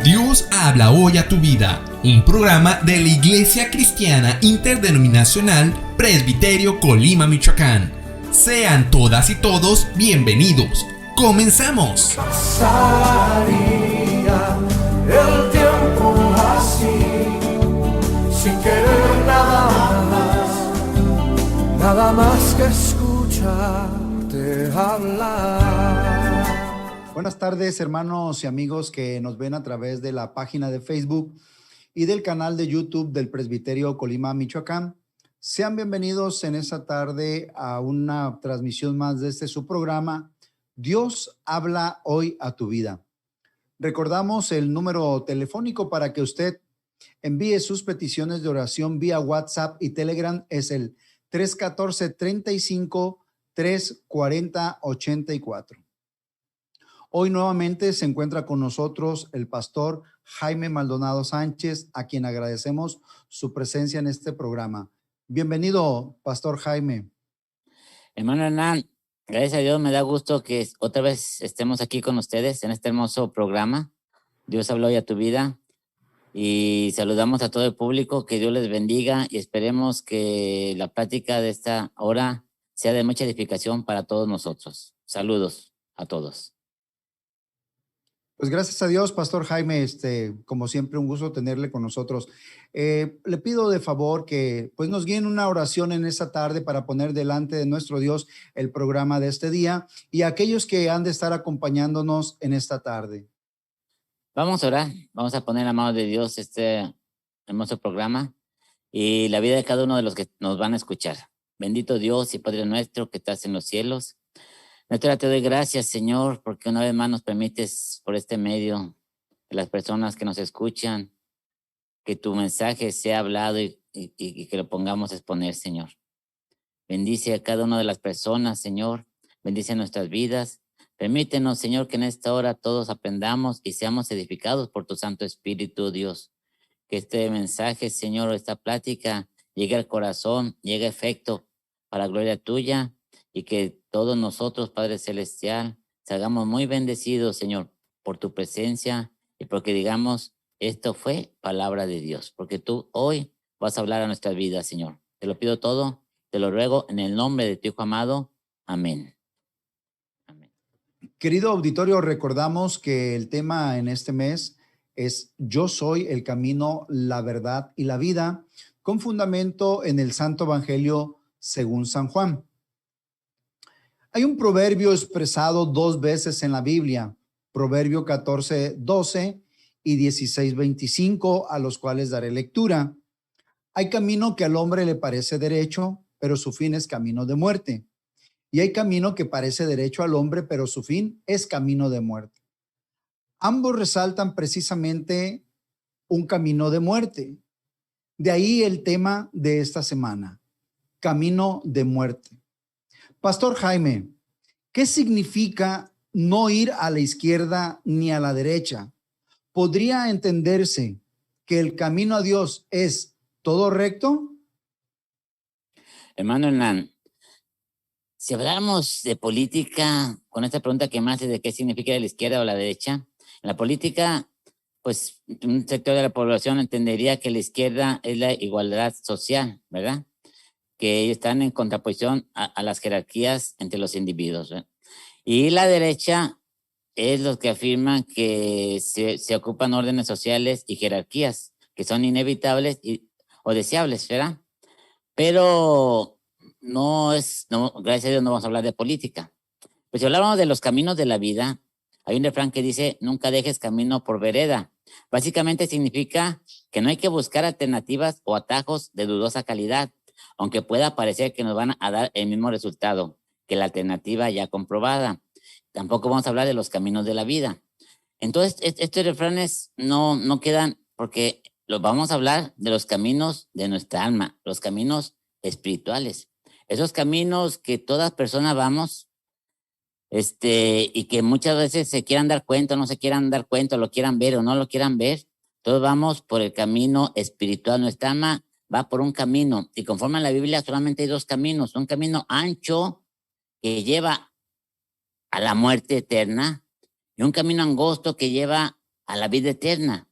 Dios habla hoy a tu vida, un programa de la Iglesia Cristiana Interdenominacional Presbiterio Colima, Michoacán. Sean todas y todos bienvenidos. ¡Comenzamos! Pasaría el tiempo así, sin querer nada más que escucharte hablar. Buenas tardes, hermanos y amigos que nos ven a través de la página de Facebook y del canal de YouTube del Presbiterio Colima, Michoacán. Sean bienvenidos en esta tarde a una transmisión más de su programa, Dios habla hoy a tu vida. Recordamos el número telefónico para que usted envíe sus peticiones de oración vía WhatsApp y Telegram. Es el 314-35-340-84. Hoy nuevamente se encuentra con nosotros el pastor Jaime Maldonado Sánchez, a quien agradecemos su presencia en este programa. Bienvenido, pastor Jaime. Hermano Hernán, gracias a Dios me da gusto que otra vez estemos aquí con ustedes en este hermoso programa. Dios habló hoy a tu vida y saludamos a todo el público, que Dios les bendiga y esperemos que la plática de esta hora sea de mucha edificación para todos nosotros. Saludos a todos. Pues gracias a Dios, pastor Jaime, como siempre un gusto tenerle con nosotros. Le pido de favor que pues nos guíen una oración en esta tarde para poner delante de nuestro Dios el programa de este día y aquellos que han de estar acompañándonos en esta tarde. Vamos a orar, vamos a poner en la mano de Dios este hermoso programa y la vida de cada uno de los que nos van a escuchar. Bendito Dios y Padre nuestro que estás en los cielos. Nuestra, te doy gracias, Señor, porque una vez más nos permites por este medio de las personas que nos escuchan, que tu mensaje sea hablado y que lo pongamos a exponer, Señor. Bendice a cada una de las personas, Señor. Bendice nuestras vidas. Permítenos, Señor, que en esta hora todos aprendamos y seamos edificados por tu Santo Espíritu, Dios. Que este mensaje, Señor, esta plática llegue al corazón, llegue a efecto para la gloria tuya. Y que todos nosotros, Padre Celestial, salgamos muy bendecidos, Señor, por tu presencia y porque digamos, esto fue palabra de Dios, porque tú hoy vas a hablar a nuestras vidas, Señor. Te lo pido todo, te lo ruego en el nombre de tu Hijo amado. Amén. Amén. Querido auditorio, recordamos que el tema en este mes es Yo soy el camino, la verdad y la vida, con fundamento en el Santo Evangelio según San Juan. Hay un proverbio expresado dos veces en la Biblia, Proverbio 14:12 y 16:25, a los cuales daré lectura. Hay camino que al hombre le parece derecho, pero su fin es camino de muerte. Y hay camino que parece derecho al hombre, pero su fin es camino de muerte. Ambos resaltan precisamente un camino de muerte. De ahí el tema de esta semana, camino de muerte. Pastor Jaime, ¿qué significa no ir a la izquierda ni a la derecha? ¿Podría entenderse que el camino a Dios es todo recto? Hermano Hernán, si habláramos de política, con esta pregunta que me hace de qué significa la izquierda o la derecha, en la política, pues un sector de la población entendería que la izquierda es la igualdad social, ¿verdad? Que están en contraposición a las jerarquías entre los individuos, ¿verdad? Y la derecha es los que afirman que se ocupan órdenes sociales y jerarquías que son inevitables o deseables, ¿verdad? Pero gracias a Dios no vamos a hablar de política. Pues si hablamos de los caminos de la vida, hay un refrán que dice, nunca dejes camino por vereda. Básicamente significa que no hay que buscar alternativas o atajos de dudosa calidad, aunque pueda parecer que nos van a dar el mismo resultado que la alternativa ya comprobada. Tampoco vamos a hablar de los caminos de la vida. Entonces, estos refranes no quedan, porque vamos a hablar de los caminos de nuestra alma, los caminos espirituales. Esos caminos que todas personas vamos, y que muchas veces se quieran dar cuenta, no se quieran dar cuenta, lo quieran ver o no lo quieran ver, todos vamos por el camino espiritual. Nuestra alma va por un camino, y conforme a la Biblia solamente hay dos caminos, un camino ancho que lleva a la muerte eterna y un camino angosto que lleva a la vida eterna.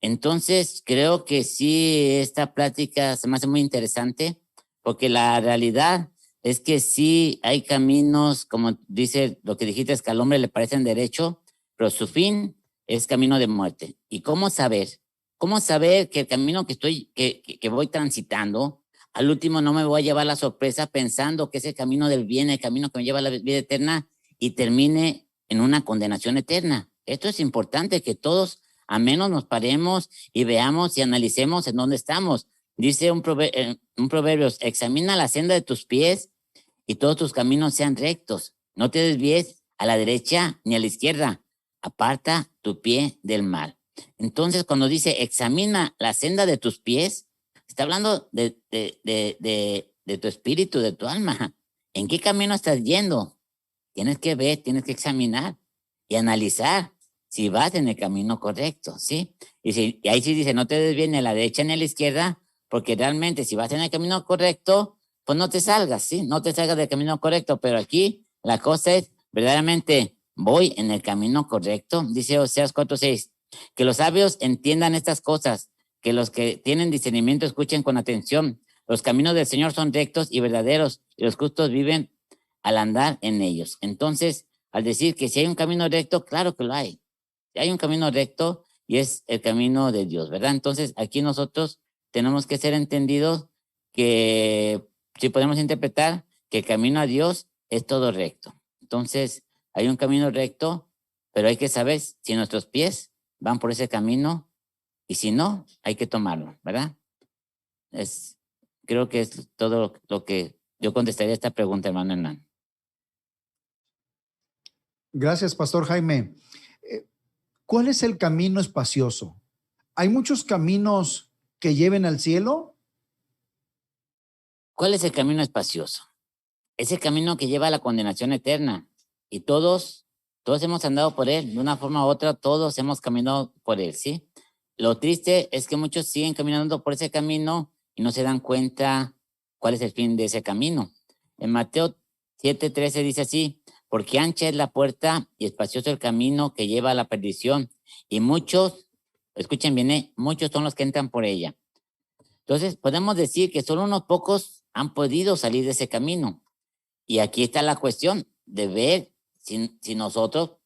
Entonces, creo que sí, esta plática se me hace muy interesante porque la realidad es que sí hay caminos, como dice lo que dijiste, es que al hombre le parecen derecho, pero su fin es camino de muerte. ¿Y cómo saber? ¿Cómo saber que el camino que voy transitando, al último no me voy a llevar la sorpresa pensando que es el camino del bien, el camino que me lleva a la vida eterna y termine en una condenación eterna? Esto es importante que todos a menos nos paremos y veamos y analicemos en dónde estamos. Dice un proverbio, examina la senda de tus pies y todos tus caminos sean rectos. No te desvíes a la derecha ni a la izquierda. Aparta tu pie del mal. Entonces, cuando dice examina la senda de tus pies, está hablando de tu espíritu, de tu alma. ¿En qué camino estás yendo? Tienes que ver, tienes que examinar y analizar si vas en el camino correcto, ¿sí? Y ahí sí dice, no te desvíes ni a la derecha ni a la izquierda, porque realmente si vas en el camino correcto, pues no te salgas, ¿sí? No te salgas del camino correcto, pero aquí la cosa es, verdaderamente, voy en el camino correcto, dice Oseas 4:6, que los sabios entiendan estas cosas, que los que tienen discernimiento escuchen con atención. Los caminos del Señor son rectos y verdaderos, y los justos viven al andar en ellos. Entonces, al decir que si hay un camino recto, claro que lo hay. Hay un camino recto y es el camino de Dios, ¿verdad? Entonces, aquí nosotros tenemos que ser entendidos que si podemos interpretar que el camino a Dios es todo recto. Entonces, hay un camino recto, pero hay que saber si nuestros pies van por ese camino y si no, hay que tomarlo, ¿verdad? Creo que es todo lo que yo contestaría a esta pregunta, hermano Hernán. Gracias, Pastor Jaime. ¿Cuál es el camino espacioso? ¿Hay muchos caminos que lleven al cielo? ¿Cuál es el camino espacioso? Es el camino que lleva a la condenación eterna. Y todos hemos andado por él, de una forma u otra, todos hemos caminado por él, ¿sí? Lo triste es que muchos siguen caminando por ese camino y no se dan cuenta cuál es el fin de ese camino. En Mateo 7:13 dice así, porque ancha es la puerta y espacioso el camino que lleva a la perdición, y muchos, escuchen bien, muchos son los que entran por ella. Entonces, podemos decir que solo unos pocos han podido salir de ese camino. Y aquí está la cuestión de ver si nosotros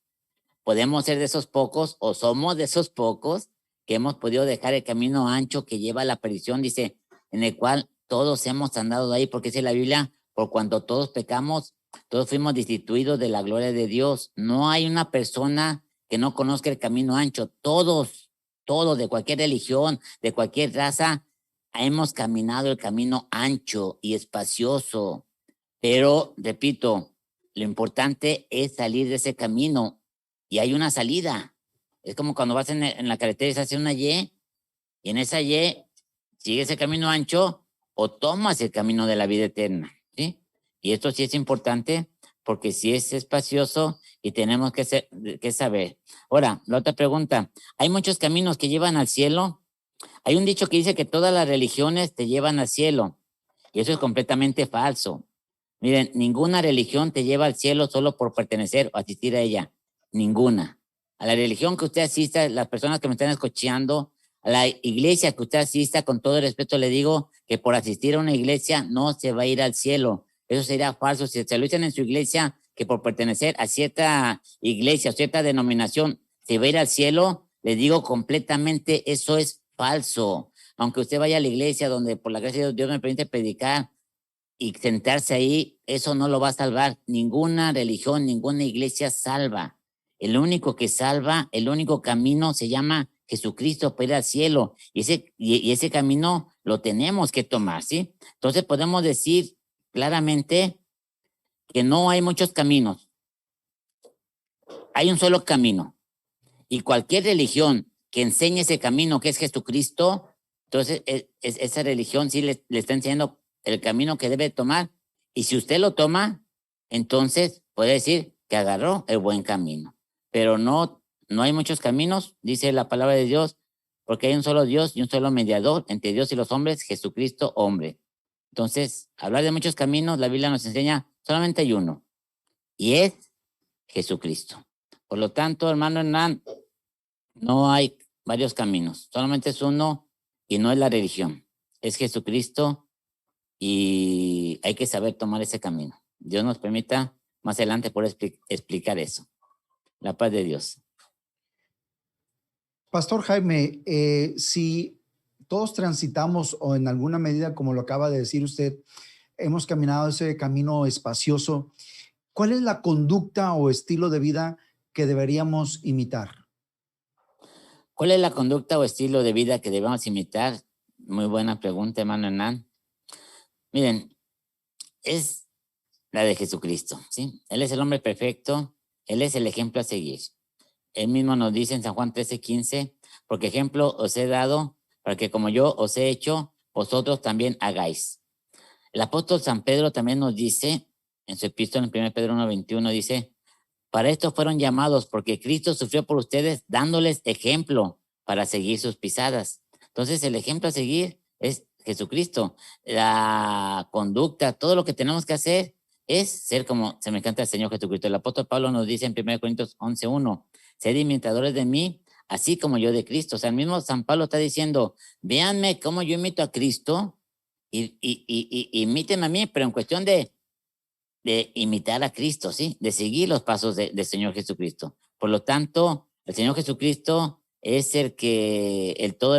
podemos ser de esos pocos o somos de esos pocos que hemos podido dejar el camino ancho que lleva a la perdición, dice, en el cual todos hemos andado de ahí, porque dice la Biblia, por cuando todos pecamos, todos fuimos destituidos de la gloria de Dios. No hay una persona que no conozca el camino ancho. Todos, de cualquier religión, de cualquier raza, hemos caminado el camino ancho y espacioso. Pero, repito, lo importante es salir de ese camino y hay una salida. Es como cuando vas en la carretera y se hace una Y y en esa Y sigues el camino ancho o tomas el camino de la vida eterna, ¿sí? Y esto sí es importante porque sí es espacioso y tenemos que saber. Ahora, la otra pregunta, ¿hay muchos caminos que llevan al cielo? Hay un dicho que dice que todas las religiones te llevan al cielo y eso es completamente falso. Miren, ninguna religión te lleva al cielo solo por pertenecer o asistir a ella. Ninguna. A la religión que usted asista, las personas que me están escuchando, a la iglesia que usted asista, con todo el respeto le digo que por asistir a una iglesia no se va a ir al cielo. Eso sería falso. Si se lo dicen en su iglesia que por pertenecer a cierta iglesia o cierta denominación se va a ir al cielo, le digo completamente eso es falso. Aunque usted vaya a la iglesia donde por la gracia de Dios me permite predicar y sentarse ahí, eso no lo va a salvar. Ninguna religión, ninguna iglesia salva. El único que salva, el único camino se llama Jesucristo para ir al cielo. Y ese camino lo tenemos que tomar, ¿sí? Entonces podemos decir claramente que no hay muchos caminos. Hay un solo camino. Y cualquier religión que enseñe ese camino que es Jesucristo, entonces esa religión sí le está enseñando el camino que debe tomar. Y si usted lo toma, entonces puede decir que agarró el buen camino. Pero no hay muchos caminos, dice la palabra de Dios, porque hay un solo Dios y un solo mediador entre Dios y los hombres, Jesucristo, hombre. Entonces, hablar de muchos caminos, la Biblia nos enseña solamente hay uno. Y es Jesucristo. Por lo tanto, hermano Hernán, no hay varios caminos, solamente es uno y no es la religión, es Jesucristo y hay que saber tomar ese camino. Dios nos permita más adelante poder explicar eso. La paz de Dios. Pastor Jaime, si todos transitamos o en alguna medida, como lo acaba de decir usted, hemos caminado ese camino espacioso, ¿cuál es la conducta o estilo de vida que deberíamos imitar? ¿Cuál es la conducta o estilo de vida que debemos imitar? Muy buena pregunta, hermano Hernán. Miren, es la de Jesucristo, ¿sí? Él es el hombre perfecto, Él es el ejemplo a seguir. Él mismo nos dice en San Juan 13:15, porque ejemplo os he dado para que como yo os he hecho, vosotros también hagáis. El apóstol San Pedro también nos dice, en su epístola en 1 Pedro 1:21, dice, para esto fueron llamados, porque Cristo sufrió por ustedes, dándoles ejemplo para seguir sus pisadas. Entonces, el ejemplo a seguir es Jesucristo. La conducta, todo lo que tenemos que hacer es ser como semejante al Señor Jesucristo. El apóstol Pablo nos dice en 1 Corintios 11:1, sed imitadores de mí, así como yo de Cristo. O sea, el mismo San Pablo está diciendo, véanme cómo yo imito a Cristo y imítenme a mí, pero en cuestión de imitar a Cristo, ¿sí? De seguir los pasos del Señor Jesucristo. Por lo tanto, el Señor Jesucristo es el todo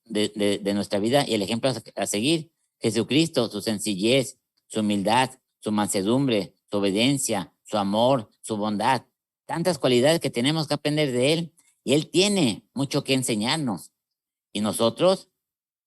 de nuestra vida y el ejemplo a seguir. Jesucristo, su sencillez, su humildad, su mansedumbre, su obediencia, su amor, su bondad. Tantas cualidades que tenemos que aprender de Él y Él tiene mucho que enseñarnos. Y nosotros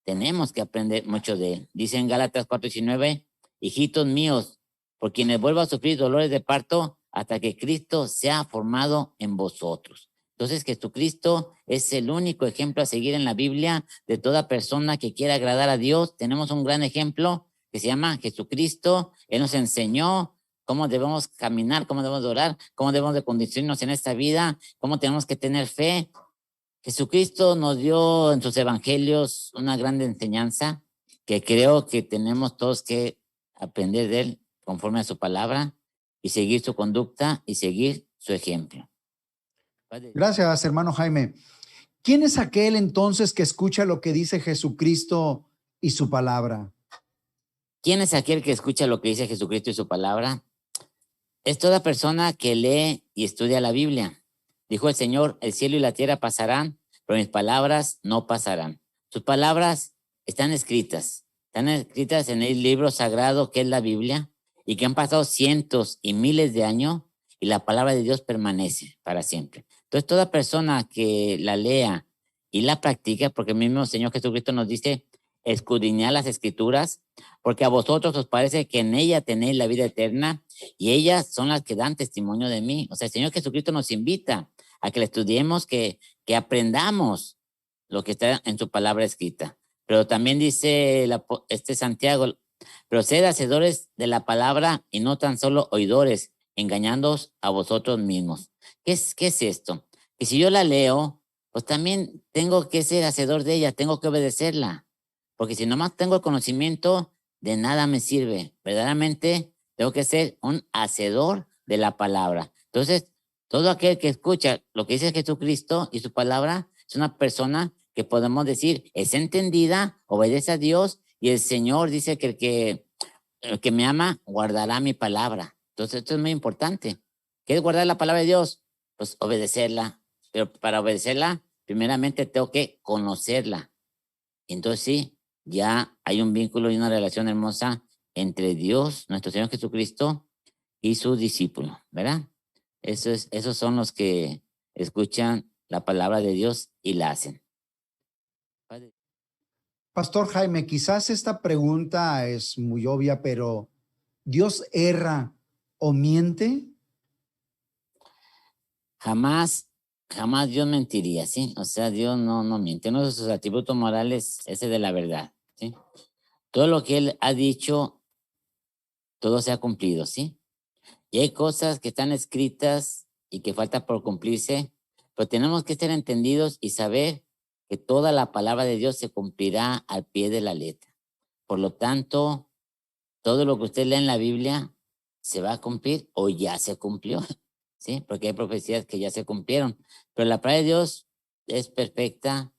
tenemos que aprender mucho de Él. Dice en Gálatas 4:19, hijitos míos, por quienes vuelva a sufrir dolores de parto hasta que Cristo sea formado en vosotros. Entonces, Jesucristo es el único ejemplo a seguir en la Biblia de toda persona que quiera agradar a Dios. Tenemos un gran ejemplo que se llama Jesucristo. Él nos enseñó cómo debemos caminar, cómo debemos orar, cómo debemos de conducirnos en esta vida, cómo tenemos que tener fe. Jesucristo nos dio en sus evangelios una gran enseñanza que creo que tenemos todos que aprender de Él conforme a su palabra y seguir su conducta y seguir su ejemplo. Gracias, hermano Jaime. ¿Quién es aquel entonces que escucha lo que dice Jesucristo y su palabra? ¿Quién es aquel que escucha lo que dice Jesucristo y su palabra? Es toda persona que lee y estudia la Biblia. Dijo el Señor, el cielo y la tierra pasarán, pero mis palabras no pasarán. Sus palabras están escritas en el libro sagrado que es la Biblia y que han pasado cientos y miles de años y la palabra de Dios permanece para siempre. Entonces, toda persona que la lea y la practique, porque el mismo Señor Jesucristo nos dice, escudriñad las Escrituras, porque a vosotros os parece que en ella tenéis la vida eterna y ellas son las que dan testimonio de mí. O sea, el Señor Jesucristo nos invita a que la estudiemos, que aprendamos lo que está en su palabra escrita. Pero también dice Santiago, pero sed hacedores de la palabra y no tan solo oidores, engañándoos a vosotros mismos. ¿Qué es esto? Que si yo la leo, pues también tengo que ser hacedor de ella, tengo que obedecerla. Porque si nomás tengo el conocimiento, de nada me sirve. Verdaderamente tengo que ser un hacedor de la palabra. Entonces, todo aquel que escucha lo que dice Jesucristo y su palabra es una persona que podemos decir es entendida, obedece a Dios y el Señor dice que el que me ama guardará mi palabra. Entonces, esto es muy importante. ¿Qué es guardar la palabra de Dios? Pues obedecerla. Pero para obedecerla, primeramente tengo que conocerla. Entonces, sí, ya hay un vínculo y una relación hermosa entre Dios, nuestro Señor Jesucristo, y sus discípulos, ¿verdad? Esos son los que escuchan la palabra de Dios y la hacen. Pastor Jaime, quizás esta pregunta es muy obvia, pero ¿Dios erra o miente? Jamás Dios mentiría, ¿sí? O sea, Dios no miente. Uno de sus atributos morales es ese de la verdad, ¿sí? Todo lo que Él ha dicho, todo se ha cumplido, ¿sí? Y hay cosas que están escritas y que falta por cumplirse, pero tenemos que ser entendidos y saber que toda la palabra de Dios se cumplirá al pie de la letra. Por lo tanto, todo lo que usted lee en la Biblia se va a cumplir o ya se cumplió. ¿sí? Porque hay profecías que ya se cumplieron. Pero la palabra de Dios es perfecta,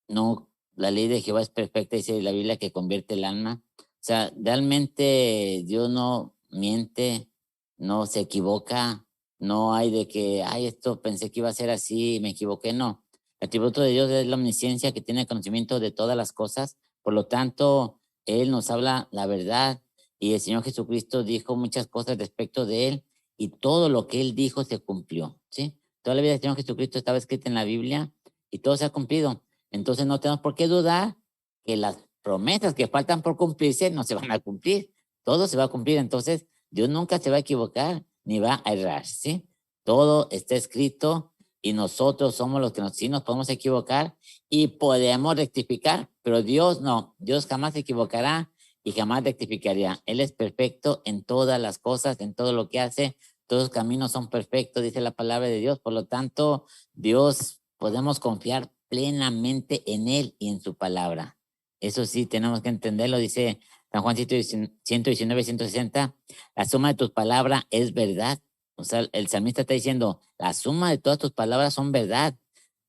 no, la ley de Jehová es perfecta, dice la Biblia, que convierte el alma. O sea, realmente Dios no miente, no se equivoca, no hay de que, ay, esto pensé que iba a ser así y me equivoqué, no. El atributo de Dios es la omnisciencia, que tiene conocimiento de todas las cosas, por lo tanto, Él nos habla la verdad y el Señor Jesucristo dijo muchas cosas respecto de Él y todo lo que Él dijo se cumplió, ¿sí? Toda la vida del Señor Jesucristo estaba escrita en la Biblia y todo se ha cumplido. Entonces no tenemos por qué dudar que las promesas que faltan por cumplirse no se van a cumplir. Todo se va a cumplir. Entonces Dios nunca se va a equivocar ni va a errar, ¿sí? Todo está escrito y nosotros somos los que sí nos podemos equivocar y podemos rectificar, pero Dios no. Dios jamás se equivocará y jamás rectificaría. Él es perfecto en todas las cosas, en todo lo que hace. Todos los caminos son perfectos, dice la palabra de Dios. Por lo tanto, Dios, podemos confiar plenamente en Él y en su palabra. Eso sí, tenemos que entenderlo, dice San Juan 119, 160, la suma de tus palabras es verdad. O sea, el salmista está diciendo, la suma de todas tus palabras son verdad.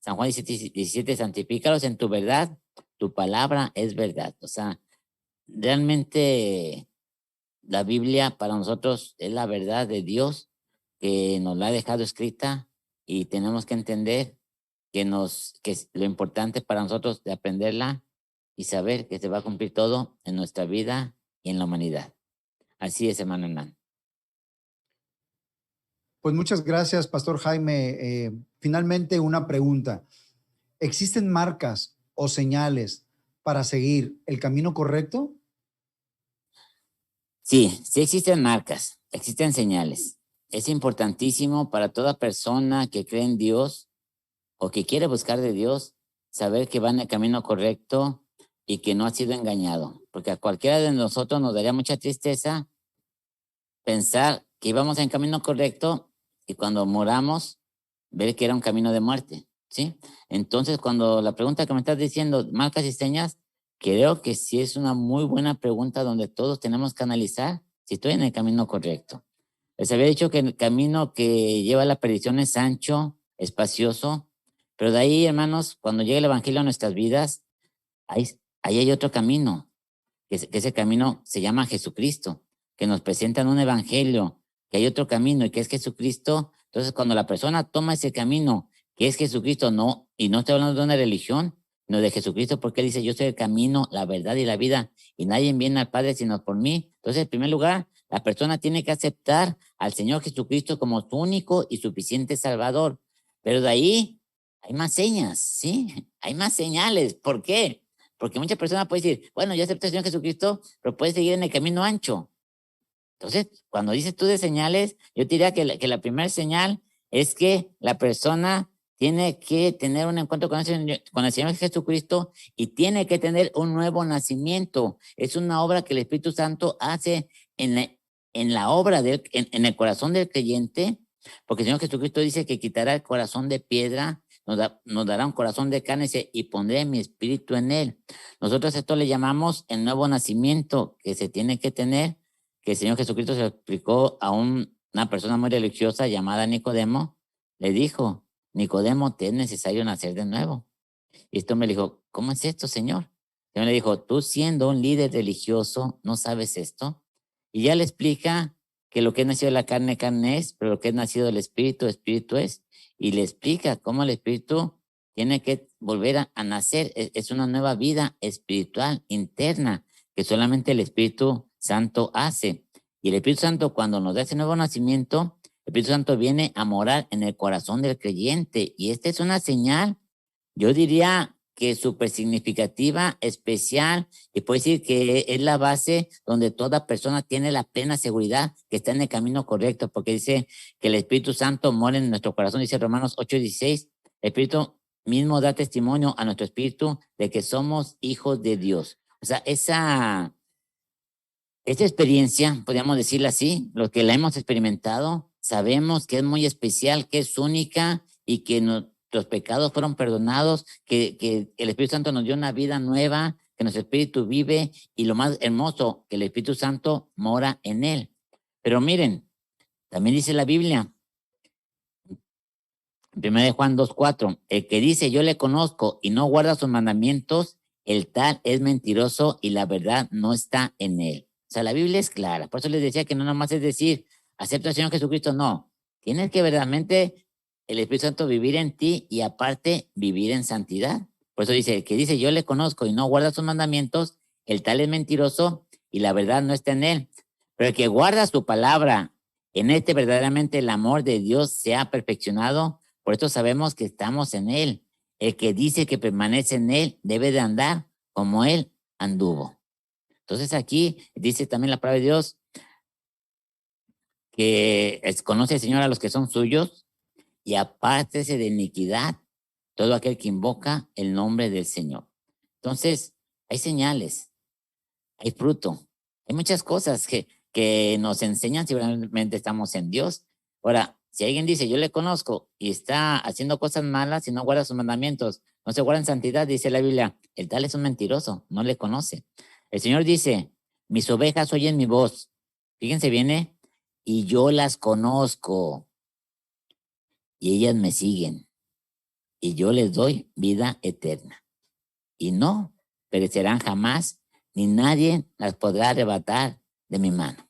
San Juan 17, santifícalos en tu verdad, tu palabra es verdad. O sea, realmente la Biblia para nosotros es la verdad de Dios que nos la ha dejado escrita y tenemos que entender que es lo importante para nosotros de aprenderla y saber que se va a cumplir todo en nuestra vida y en la humanidad. Así es, hermano Hernán. Pues muchas gracias, Pastor Jaime. Finalmente, una pregunta. ¿Existen marcas o señales para seguir el camino correcto? Sí, sí existen marcas, existen señales. Es importantísimo para toda persona que cree en Dios o que quiere buscar de Dios, saber que va en el camino correcto y que no ha sido engañado. Porque a cualquiera de nosotros nos daría mucha tristeza pensar que íbamos en camino correcto y cuando moramos, ver que era un camino de muerte, ¿sí? Entonces, cuando la pregunta que me estás diciendo, marcas y señas, creo que sí es una muy buena pregunta donde todos tenemos que analizar si estoy en el camino correcto. Les había dicho que el camino que lleva a la perdición es ancho, espacioso, pero de ahí, hermanos, cuando llega el Evangelio a nuestras vidas, ahí hay otro camino, que ese camino se llama Jesucristo, que nos presentan un Evangelio, que hay otro camino y que es Jesucristo. Entonces, cuando la persona toma ese camino, que es Jesucristo, no, y no estoy hablando de una religión, no de Jesucristo, porque él dice, yo soy el camino, la verdad y la vida, y nadie viene al Padre sino por mí. Entonces, en primer lugar, la persona tiene que aceptar al Señor Jesucristo como su único y suficiente Salvador. Pero de ahí hay más señas, ¿sí? Hay más señales. ¿Por qué? Porque muchas personas pueden decir, bueno, yo acepto al Señor Jesucristo, pero puedes seguir en el camino ancho. Entonces, cuando dices tú de señales, yo te diría que la primera señal es que la persona tiene que tener un encuentro con el Señor Jesucristo y tiene que tener un nuevo nacimiento. Es una obra que el Espíritu Santo hace en la obra, en el corazón del creyente, porque el Señor Jesucristo dice que quitará el corazón de piedra, nos dará un corazón de carne y pondré mi espíritu en él. Nosotros esto le llamamos el nuevo nacimiento que se tiene que tener, que el Señor Jesucristo se lo explicó a una persona muy religiosa llamada Nicodemo. Le dijo, Nicodemo, te es necesario nacer de nuevo. Y esto me dijo, ¿cómo es esto, Señor? El Señor le dijo, tú siendo un líder religioso, ¿no sabes esto? Y ya le explica que lo que es nacido de la carne, carne es, pero lo que es nacido del Espíritu, Espíritu es. Y le explica cómo el Espíritu tiene que volver a nacer. Es una nueva vida espiritual interna que solamente el Espíritu Santo hace. Y el Espíritu Santo, cuando nos da ese nuevo nacimiento, el Espíritu Santo viene a morar en el corazón del creyente. Y esta es una señal, yo diría que súper significativa, especial, y puedo decir que es la base donde toda persona tiene la plena seguridad que está en el camino correcto, porque dice que el Espíritu Santo mora en nuestro corazón, dice Romanos 8:16, el Espíritu mismo da testimonio a nuestro espíritu de que somos hijos de Dios. O sea, esta experiencia, podríamos decirla así, los que la hemos experimentado, sabemos que es muy especial, que es única y que nuestros pecados fueron perdonados, que el Espíritu Santo nos dio una vida nueva, que nuestro espíritu vive y lo más hermoso, que el Espíritu Santo mora en él. Pero miren, también dice la Biblia En 1 Juan 2:4, el que dice yo le conozco y no guarda sus mandamientos, el tal es mentiroso y la verdad no está en él. O sea, la Biblia es clara. Por eso les decía que no nomás es decir, acepta al Señor Jesucristo, no. Tienes que verdaderamente el Espíritu Santo vivir en ti y aparte vivir en santidad. Por eso dice, el que dice yo le conozco y no guarda sus mandamientos, el tal es mentiroso y la verdad no está en él. Pero el que guarda su palabra, en este verdaderamente el amor de Dios se ha perfeccionado. Por esto sabemos que estamos en él. El que dice que permanece en él debe de andar como él anduvo. Entonces aquí dice también la palabra de Dios que conoce el Señor a los que son suyos y apártese de iniquidad todo aquel que invoca el nombre del Señor. Entonces hay señales, hay fruto, hay muchas cosas que nos enseñan si realmente estamos en Dios. Ahora, si alguien dice, yo le conozco y está haciendo cosas malas y no guarda sus mandamientos, no se guarda en santidad, dice la Biblia, el tal es un mentiroso, no le conoce. El Señor dice, mis ovejas oyen mi voz. Fíjense, viene, y yo las conozco y ellas me siguen y yo les doy vida eterna. Y no perecerán jamás, ni nadie las podrá arrebatar de mi mano.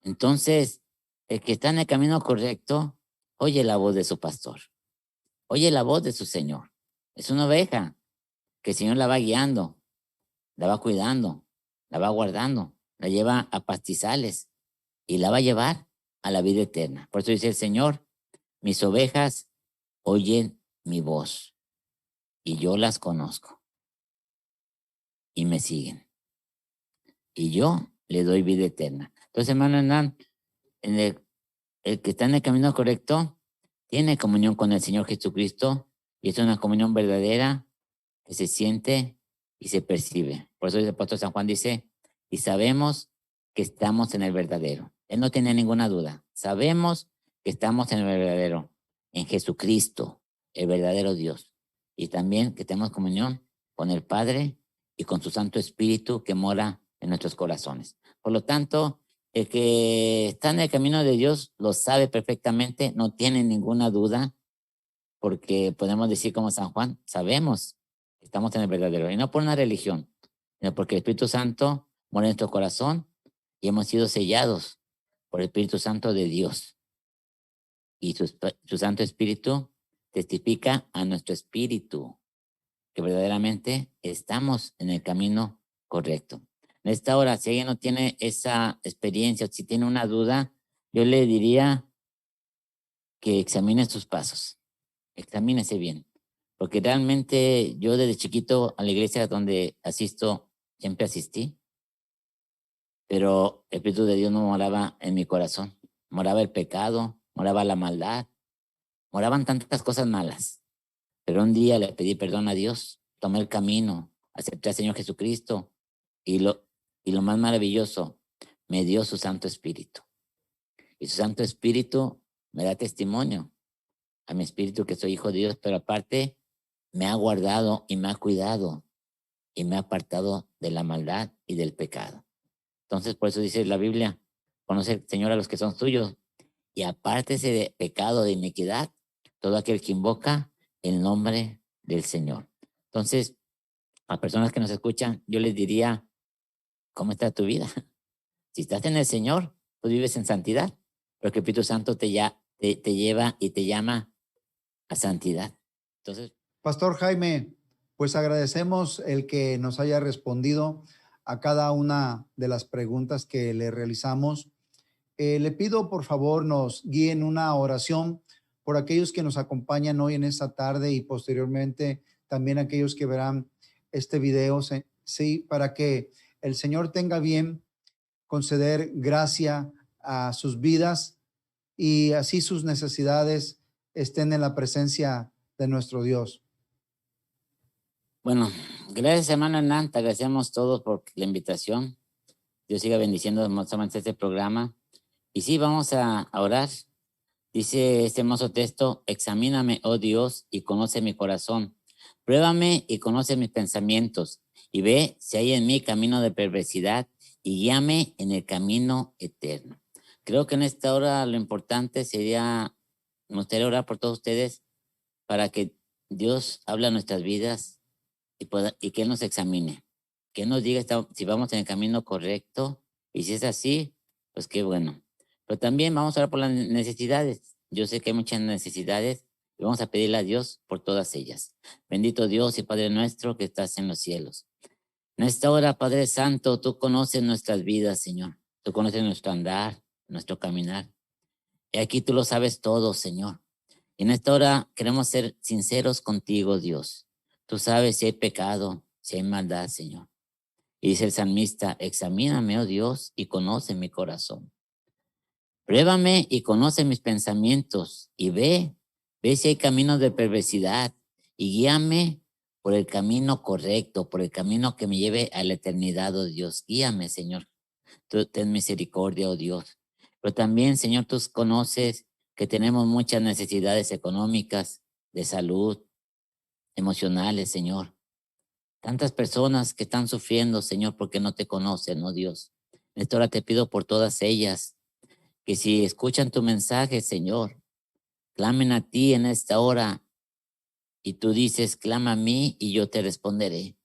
Entonces, el que está en el camino correcto, oye la voz de su pastor, oye la voz de su Señor. Es una oveja que el Señor la va guiando, la va cuidando, la va guardando, la lleva a pastizales y la va a llevar a la vida eterna. Por eso dice el Señor, mis ovejas oyen mi voz y yo las conozco y me siguen y yo le doy vida eterna. Entonces, hermano Hernán, el que está en el camino correcto tiene comunión con el Señor Jesucristo y es una comunión verdadera que se siente y se percibe. Por eso el apóstol San Juan dice, y sabemos que estamos en el verdadero. Él no tiene ninguna duda. Sabemos que estamos en el verdadero, en Jesucristo, el verdadero Dios. Y también que tenemos comunión con el Padre y con su Santo Espíritu que mora en nuestros corazones. Por lo tanto, el que está en el camino de Dios lo sabe perfectamente, no tiene ninguna duda, porque podemos decir como San Juan, sabemos que estamos en el verdadero, y no por una religión, sino porque el Espíritu Santo mora en nuestro corazón y hemos sido sellados por el Espíritu Santo de Dios. Y su Santo Espíritu testifica a nuestro espíritu que verdaderamente estamos en el camino correcto. En esta hora, si alguien no tiene esa experiencia, si tiene una duda, yo le diría que examine sus pasos, examínese bien, porque realmente yo desde chiquito a la iglesia donde asisto, siempre asistí, pero el Espíritu de Dios no moraba en mi corazón, moraba el pecado, moraba la maldad, moraban tantas cosas malas, pero un día le pedí perdón a Dios, tomé el camino, acepté al Señor Jesucristo y lo más maravilloso, me dio su Santo Espíritu. Y su Santo Espíritu me da testimonio a mi espíritu que soy hijo de Dios, pero aparte me ha guardado y me ha cuidado y me ha apartado de la maldad y del pecado. Entonces, por eso dice la Biblia, conoce, Señor, a los que son suyos y apártese de pecado, de iniquidad, todo aquel que invoca el nombre del Señor. Entonces, a personas que nos escuchan, yo les diría, ¿cómo está tu vida? Si estás en el Señor, pues vives en santidad, porque el Espíritu Santo te lleva y te llama a santidad. Entonces, Pastor Jaime, pues agradecemos el que nos haya respondido a cada una de las preguntas que le realizamos. Le pido, por favor, nos guíen una oración por aquellos que nos acompañan hoy en esta tarde y posteriormente también aquellos que verán este video, sí, para que el Señor tenga bien conceder gracia a sus vidas y así sus necesidades estén en la presencia de nuestro Dios. bueno, gracias, hermano Hernán, te agradecemos todos por la invitación. Dios siga bendiciendo hermosamente este programa. Y sí, vamos a orar. Dice este hermoso texto, examíname, oh Dios, y conoce mi corazón. Pruébame y conoce mis pensamientos, y ve si hay en mí camino de perversidad, y guíame en el camino eterno. Creo que en esta hora lo importante sería me gustaría orar por todos ustedes para que Dios hable a nuestras vidas y que Él nos examine, que Él nos diga si vamos en el camino correcto, y si es así, pues qué bueno. Pero también vamos a orar por las necesidades. Yo sé que hay muchas necesidades y vamos a pedirle a Dios por todas ellas. Bendito Dios y Padre nuestro que estás en los cielos. En esta hora, Padre Santo, tú conoces nuestras vidas, Señor. Tú conoces nuestro andar, nuestro caminar. Y aquí tú lo sabes todo, Señor. Y en esta hora queremos ser sinceros contigo, Dios. Tú sabes si hay pecado, si hay maldad, Señor. Y dice el salmista, examíname, oh Dios, y conoce mi corazón. Pruébame y conoce mis pensamientos y ve si hay caminos de perversidad y guíame por el camino correcto, por el camino que me lleve a la eternidad, oh Dios. Guíame, Señor. Tú ten misericordia, oh Dios. Pero también, Señor, tú conoces que tenemos muchas necesidades económicas, de salud, emocionales, Señor. Tantas personas que están sufriendo, Señor, porque no te conocen, oh Dios. En esta hora te pido por todas ellas, que si escuchan tu mensaje, Señor, clamen a ti en esta hora. Y tú dices, clama a mí y yo te responderé.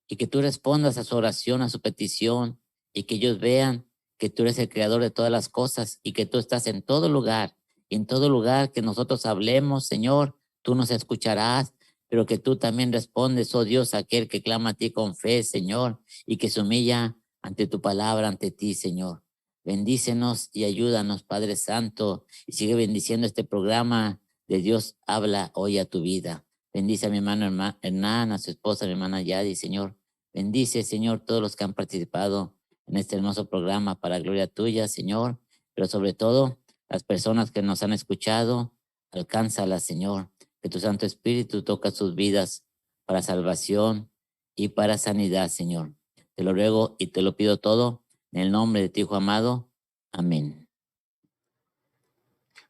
Y que tú respondas a su oración, a su petición, y que ellos vean que tú eres el creador de todas las cosas y que tú estás en todo lugar. Y en todo lugar que nosotros hablemos, Señor, tú nos escucharás, pero que tú también respondes, oh Dios, a aquel que clama a ti con fe, Señor, y que se humilla ante tu palabra, ante ti, Señor. Bendícenos y ayúdanos, Padre Santo, y sigue bendiciendo este programa de Dios habla hoy a tu vida. Bendice a mi hermano Hernán, a su esposa, mi hermana Yadi, Señor. Bendice, Señor, todos los que han participado en este hermoso programa para gloria tuya, Señor, pero sobre todo las personas que nos han escuchado, alcánzalas, Señor, que tu Santo Espíritu toca sus vidas para salvación y para sanidad, Señor. Te lo ruego y te lo pido todo en el nombre de tu Hijo amado. Amén.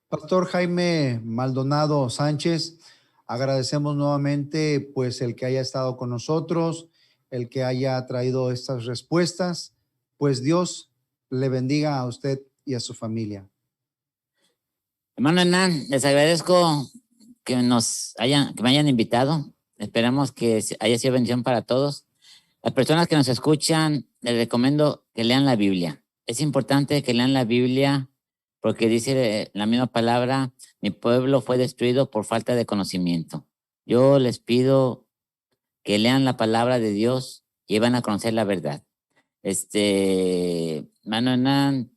Pastor Jaime Maldonado Sánchez, agradecemos nuevamente pues el que haya estado con nosotros, el que haya traído estas respuestas. Pues Dios le bendiga a usted y a su familia. Hermano Hernán, les agradezco que me hayan invitado. Esperamos que haya sido bendición para todos. Las personas que nos escuchan, les recomiendo que lean la Biblia. Es importante que lean la Biblia porque dice la misma palabra, mi pueblo fue destruido por falta de conocimiento. Yo les pido que lean la palabra de Dios y van a conocer la verdad. Hermano Hernán,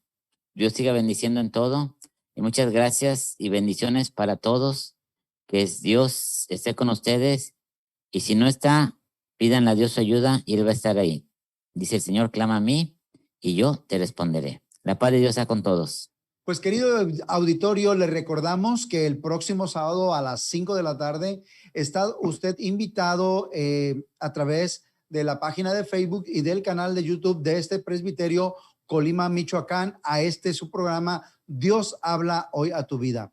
Dios siga bendiciendo en todo. Y muchas gracias y bendiciones para todos. Que Dios esté con ustedes. Y si no está, pídanle a Dios su ayuda y Él va a estar ahí. Dice el Señor, clama a mí y yo te responderé. La paz de Dios sea con todos. Pues querido auditorio, le recordamos que el próximo sábado a las 5 de la tarde está usted invitado a través de la página de Facebook y del canal de YouTube de este presbiterio Colima, Michoacán, a su programa Dios habla hoy a tu vida.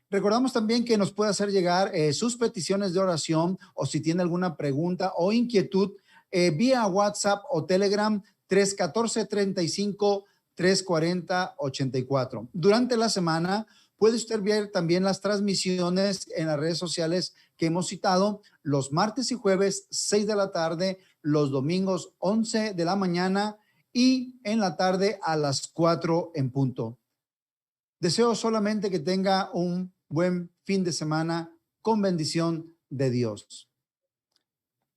Recordamos también que nos puede hacer llegar sus peticiones de oración o si tiene alguna pregunta o inquietud vía WhatsApp o Telegram 314-35-340-84. Durante la semana puede usted ver también las transmisiones en las redes sociales que hemos citado los martes y jueves 6 de la tarde, los domingos 11 de la mañana y en la tarde a las 4 en punto. Deseo solamente que tenga un buen fin de semana con bendición de Dios.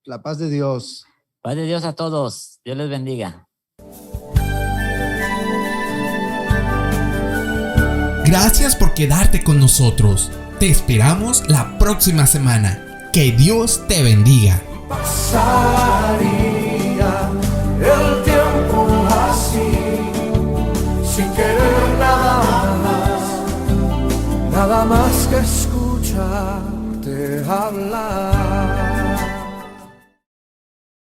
La paz de Dios. Paz de Dios a todos. Dios les bendiga. Gracias por quedarte con nosotros. Te esperamos la próxima semana. Que Dios te bendiga. Pasaría el tiempo así, sin querer nada más que escucharte hablar.